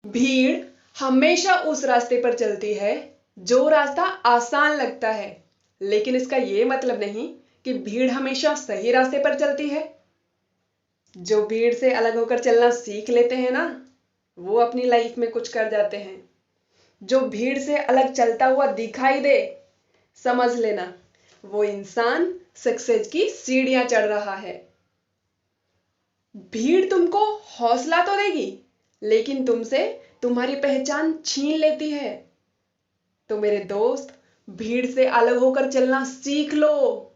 भीड़ हमेशा उस रास्ते पर चलती है जो रास्ता आसान लगता है, लेकिन इसका ये मतलब नहीं कि भीड़ हमेशा सही रास्ते पर चलती है। जो भीड़ से अलग होकर चलना सीख लेते हैं ना, वो अपनी लाइफ में कुछ कर जाते हैं। जो भीड़ से अलग चलता हुआ दिखाई दे, समझ लेना वो इंसान सक्सेस की सीढ़ियां चढ़ रहा है। भीड़ तुमको हौसला तो देगी, लेकिन तुमसे तुम्हारी पहचान छीन लेती है। तो मेरे दोस्त, भीड़ से अलग होकर चलना सीख लो।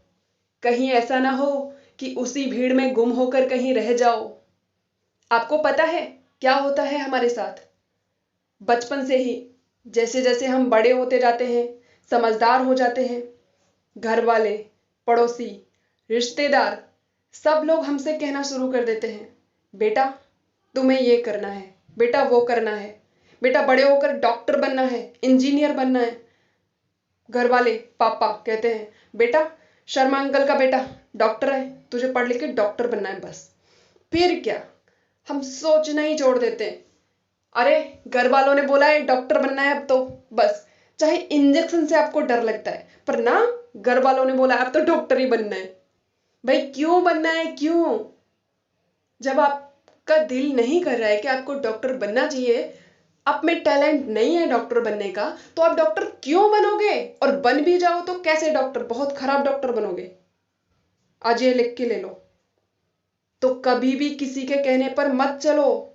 कहीं ऐसा ना हो कि उसी भीड़ में गुम होकर कहीं रह जाओ। आपको पता है क्या होता है हमारे साथ? बचपन से ही जैसे जैसे हम बड़े होते जाते हैं, समझदार हो जाते हैं, घर वाले, पड़ोसी, रिश्तेदार सब लोग हमसे कहना शुरू कर देते हैं, बेटा तुम्हें ये करना है, बेटा वो करना है, बेटा बड़े होकर डॉक्टर बनना है, इंजीनियर बनना है। घर वाले पापा कहते हैं, बेटा शर्मा अंकल का बेटा डॉक्टर है, तुझे पढ़ लिख के डॉक्टर बनना है बस। फिर क्या, हम सोचना ही छोड़ देते हैं। अरे घर वालों ने बोला है डॉक्टर बनना है अब तो बस, चाहे इंजेक्शन से आपको डर लगता है पर ना, घर वालों ने बोला अब तो डॉक्टर ही बनना है। भाई क्यों बनना है, क्यों? जब आपका दिल नहीं कर रहा है कि आपको डॉक्टर बनना चाहिए, आप में टैलेंट नहीं है डॉक्टर बनने का, तो आप डॉक्टर क्यों बनोगे? और बन भी जाओ तो कैसे डॉक्टर? बहुत खराब डॉक्टर बनोगे। आज ये लिख के ले लो। तो कभी भी किसी के कहने पर मत चलो।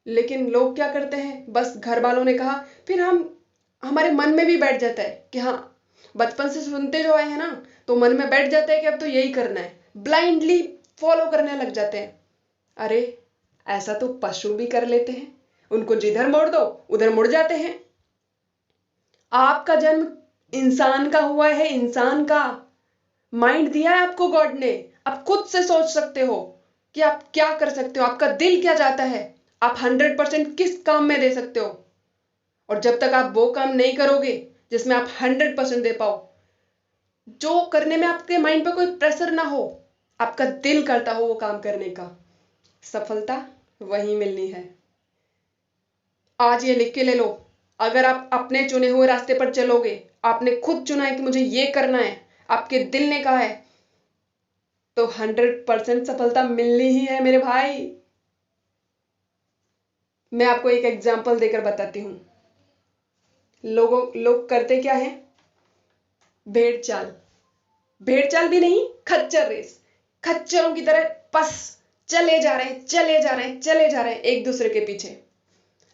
लेकिन लोग क्या करते हैं, बस घर वालों ने कहा, फिर हमारे मन में भी बैठ जाता है कि हाँ, बचपन से सुनते जो आए हैं ना, तो मन में बैठ जाता है कि अब तो यही करना है। ब्लाइंडली फॉलो करने लग जाते हैं। अरे ऐसा तो पशु भी कर लेते हैं, उनको जिधर मोड़ दो उधर मुड़ जाते हैं। आपका जन्म इंसान का हुआ है, इंसान का माइंड दिया है आपको गॉड ने। आप खुद से सोच सकते हो कि आप क्या कर सकते हो, आपका दिल क्या चाहता है, आप 100% किस काम में दे सकते हो। और जब तक आप वो काम नहीं करोगे जिसमें आप 100% दे पाओ, जो करने में आपके माइंड पे कोई प्रेशर ना हो, आपका दिल करता हो वो काम करने का, सफलता वहीं मिलनी है। आज ये लिख के ले लो, अगर आप अपने चुने हुए रास्ते पर चलोगे, आपने खुद चुना है कि मुझे ये करना है, आपके दिल ने कहा है, तो 100% सफलता मिलनी ही है मेरे भाई। मैं आपको एक एग्जांपल देकर बताती हूँ। लोग करते क्या है? भेड़ चाल, भेड़ चाल भी नहीं, खच्चर रेस। खच्चरों की तरह बस चले जा रहे हैं, चले जा रहे हैं, चले जा रहे हैं एक दूसरे के पीछे,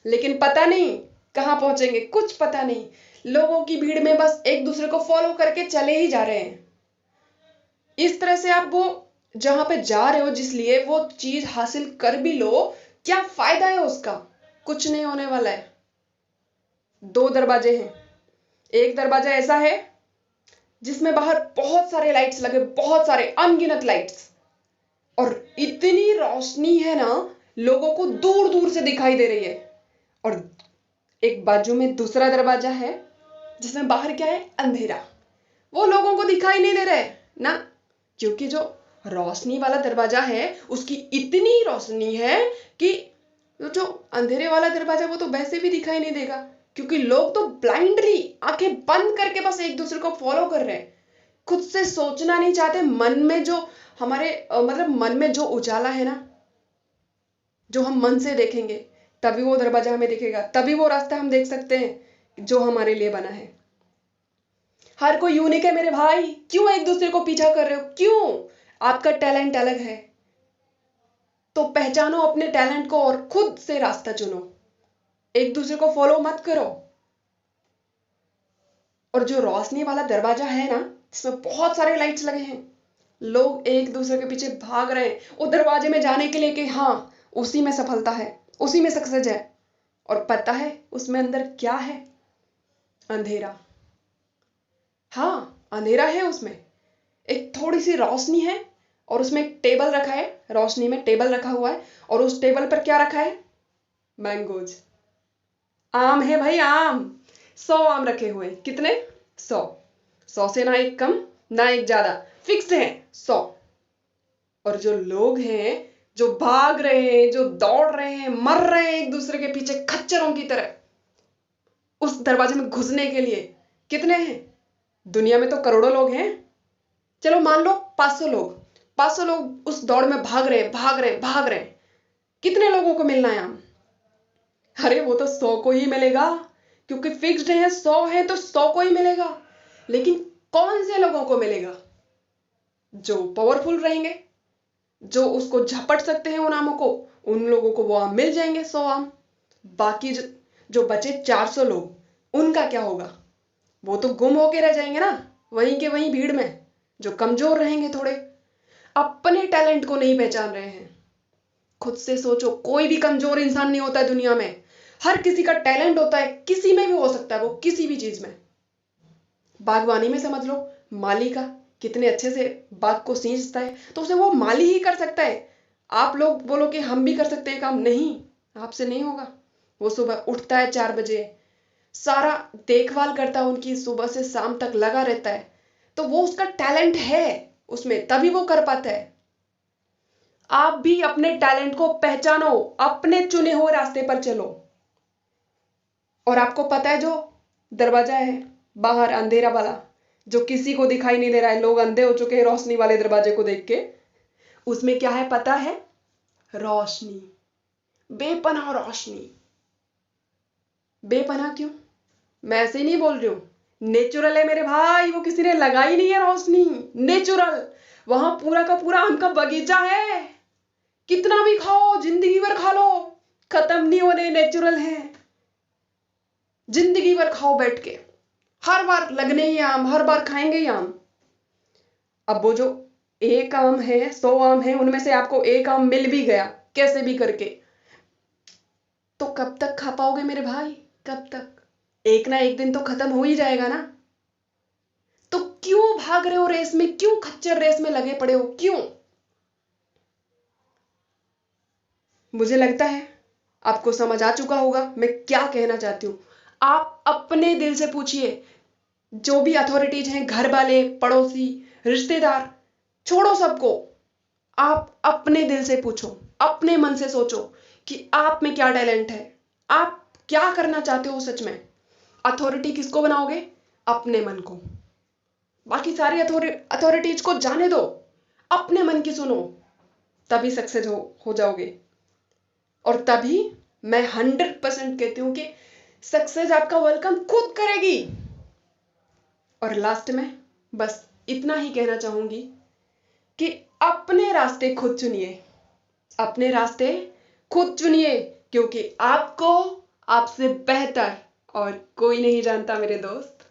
लेकिन पता नहीं कहां पहुंचेंगे, कुछ पता नहीं। लोगों की भीड़ में बस एक दूसरे को फॉलो करके चले ही जा रहे हैं। इस तरह से आप वो जहां पे जा रहे हो, जिसलिए वो चीज हासिल कर भी लो, क्या फायदा है उसका? कुछ नहीं होने वाला है। 2 दरवाजे हैं। एक दरवाजा ऐसा है जिसमें बाहर बहुत सारे लाइट्स लगे, बहुत सारे अनगिनत लाइट्स, और इतनी रोशनी है ना, लोगों को दूर दूर से दिखाई दे रही है। और एक बाजू में दूसरा दरवाजा है जिसमें बाहर क्या है? अंधेरा। वो लोगों को दिखाई नहीं दे रहा है ना, क्योंकि जो रोशनी वाला दरवाजा है उसकी इतनी रोशनी है कि जो अंधेरे वाला दरवाजा वो तो वैसे भी दिखाई नहीं देगा, क्योंकि लोग तो ब्लाइंडली आंखें बंद करके बस एक दूसरे को फॉलो कर रहे हैं। खुद से सोचना नहीं चाहते। मन में जो हमारे मतलब मन में जो उजाला है ना, जो हम मन से देखेंगे तभी वो दरवाजा हमें दिखेगा, तभी वो रास्ता हम देख सकते हैं जो हमारे लिए बना है। हर कोई यूनिक है मेरे भाई, क्यों एक दूसरे को पीछा कर रहे हो? क्यों? आपका टैलेंट अलग है तो पहचानो अपने टैलेंट को और खुद से रास्ता चुनो। एक दूसरे को फॉलो मत करो। और जो रोशनी वाला दरवाजा है ना, जिसमें बहुत सारे लाइट्स लगे हैं, लोग एक दूसरे के पीछे भाग रहे हैं वो दरवाजे में जाने के लिए कि हाँ, उसी में सफलता है, उसी में सक्सेस है। और पता है उसमें अंदर क्या है? अंधेरा। हाँ, अंधेरा है उसमें। एक थोड़ी सी रोशनी है और उसमें एक टेबल रखा है, रोशनी में टेबल रखा हुआ है, और उस टेबल पर क्या रखा है? मैंगोज, आम है भाई, आम। 100 आम रखे हुए हैं। कितने? 100। 100 से ना एक कम ना एक ज्यादा, फिक्स है 100। और जो लोग हैं जो भाग रहे हैं, जो दौड़ रहे हैं, मर रहे हैं एक दूसरे के पीछे खच्चरों की तरह उस दरवाजे में घुसने के लिए। कितने हैं? दुनिया में तो करोड़ों लोग हैं। चलो मान लो 500 लोग, 500 लोग उस दौड़ में भाग रहे हैं, भाग रहे हैं, भाग रहे हैं। कितने लोगों को मिलना है आम? अरे वो तो 100 को ही मिलेगा, क्योंकि फिक्स्ड है, 100 है तो 100 को ही मिलेगा। लेकिन कौन से लोगों को मिलेगा? जो पावरफुल रहेंगे, जो उसको झपट सकते हैं उन आमों को, उन लोगों को वो आम मिल जाएंगे, 100 आम। बाकी जो बचे 400 लोग, उनका क्या होगा? वो तो गुम होके रह जाएंगे ना, वहीं के वहीं भीड़ में। जो कमजोर रहेंगे थोड़े, अपने टैलेंट को नहीं पहचान रहे हैं। खुद से सोचो, कोई भी कमजोर इंसान नहीं होता है दुनिया में। हर किसी का टैलेंट होता है, किसी में भी हो सकता है, वो किसी भी चीज में। बागवानी में समझ लो, माली का कितने अच्छे से बाग को सींचता है, तो उसे वो माली ही कर सकता है। आप लोग बोलो कि हम भी कर सकते हैं काम, नहीं, आपसे नहीं होगा। वो सुबह उठता है 4 बजे, सारा देखभाल करता है उनकी, सुबह से शाम तक लगा रहता है। तो वो उसका टैलेंट है उसमें, तभी वो कर पाता है। आप भी अपने टैलेंट को पहचानो, अपने चुने हुए रास्ते पर चलो। और आपको पता है, जो दरवाजा है बाहर अंधेरा वाला, जो किसी को दिखाई नहीं दे रहा है, लोग अंधे हो चुके हैं रोशनी वाले दरवाजे को देख के, उसमें क्या है पता है? रोशनी, बेपनाह रोशनी। बेपनाह क्यों? मैं ऐसे ही नहीं बोल रही हूं, नेचुरल है मेरे भाई, वो किसी ने लगाई नहीं है रोशनी, नेचुरल। वहां पूरा का पूरा आम का बगीचा है, कितना भी खाओ, जिंदगी भर खा लो, खत्म नहीं होने, नेचुरल है। जिंदगी भर खाओ बैठ के, हर बार लगने ही आम, हर बार खाएंगे ही आम। अब वो जो एक आम है, 100 आम है, उनमें से आपको एक आम मिल भी गया कैसे भी करके, तो कब तक खा पाओगे मेरे भाई? कब तक? एक ना एक दिन तो खत्म हो ही जाएगा ना। तो क्यों भाग रहे हो रेस में? क्यों खच्चर रेस में लगे पड़े हो? क्यों? मुझे लगता है आपको समझ आ चुका होगा मैं क्या कहना चाहती हूं। आप अपने दिल से पूछिए, जो भी अथॉरिटीज हैं, घर वाले, पड़ोसी, रिश्तेदार, छोड़ो सबको। आप अपने दिल से पूछो, अपने मन से सोचो कि आप में क्या टैलेंट है, आप क्या करना चाहते हो सच में। अथॉरिटी किसको बनाओगे? अपने मन को। बाकी सारी अथॉरिटीज को जाने दो, अपने मन की सुनो, तभी सक्सेस हो जाओगे। और तभी मैं 100% कहती हूं कि सक्सेस आपका वेलकम खुद करेगी। और लास्ट में बस इतना ही कहना चाहूंगी कि अपने रास्ते खुद चुनिए, अपने रास्ते खुद चुनिए, क्योंकि आपको आपसे बेहतर और कोई नहीं जानता मेरे दोस्त।